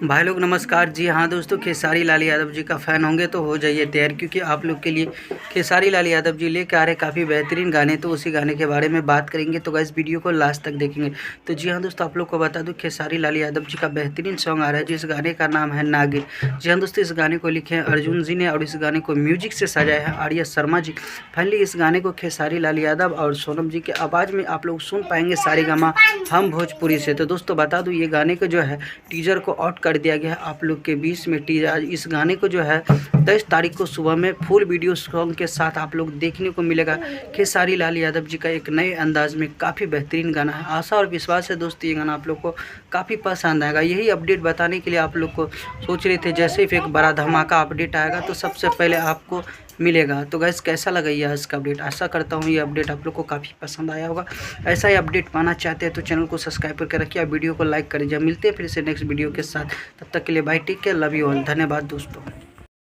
भाई लोग नमस्कार। जी हाँ दोस्तों, खेसारी लाल यादव जी का फ़ैन होंगे तो हो जाइए तैयार, क्योंकि आप लोग के लिए खेसारी लाल यादव जी लेके आ रहे काफ़ी बेहतरीन गाने। तो उसी गाने के बारे में बात करेंगे, तो गाइस वीडियो को लास्ट तक देखेंगे। तो जी हाँ दोस्तों, आप लोग को बता दूं खेसारी लाल यादव जी का बेहतरीन सॉन्ग आ रहा है, जिस गाने का नाम है नागिन। जी हाँ दोस्तों, इस गाने को लिखे हैं अर्जुन जी ने और इस गाने को म्यूजिक से सजाया है आर्या शर्मा जी। फाइनली इस गाने को खेसारी लाल यादव और सोनम जी के आवाज़ में आप लोग सुन पाएंगे सारेगामा हम भोजपुरी से। तो दोस्तों बता दूं, ये गाने को जो है टीजर को आउट कर दिया गया है आप लोग के बीच में। टीजर इस गाने को जो है 23 तारीख को सुबह में फुल वीडियो सॉन्ग के साथ आप लोग देखने को मिलेगा। खेसारी लाल यादव जी का एक नए अंदाज में काफ़ी बेहतरीन गाना है। आशा और विश्वास है दोस्तों, ये गाना आप लोग को काफ़ी पसंद आएगा। यही अपडेट बताने के लिए आप लोग को सोच रहे थे, जैसे ही एक बड़ा धमाका अपडेट आएगा तो सबसे पहले आपको मिलेगा। तो गैस कैसा लगा ये आज का अपडेट? आशा करता हूँ ये अपडेट आप लोग को काफ़ी पसंद आया होगा। ऐसा ही अपडेट पाना चाहते हैं तो चैनल को सब्सक्राइब करके रखिए, वीडियो को लाइक करिए। मिलते हैं फिर से नेक्स्ट वीडियो के साथ, तब तक के लिए bye, take care, love you all, धन्यवाद दोस्तों।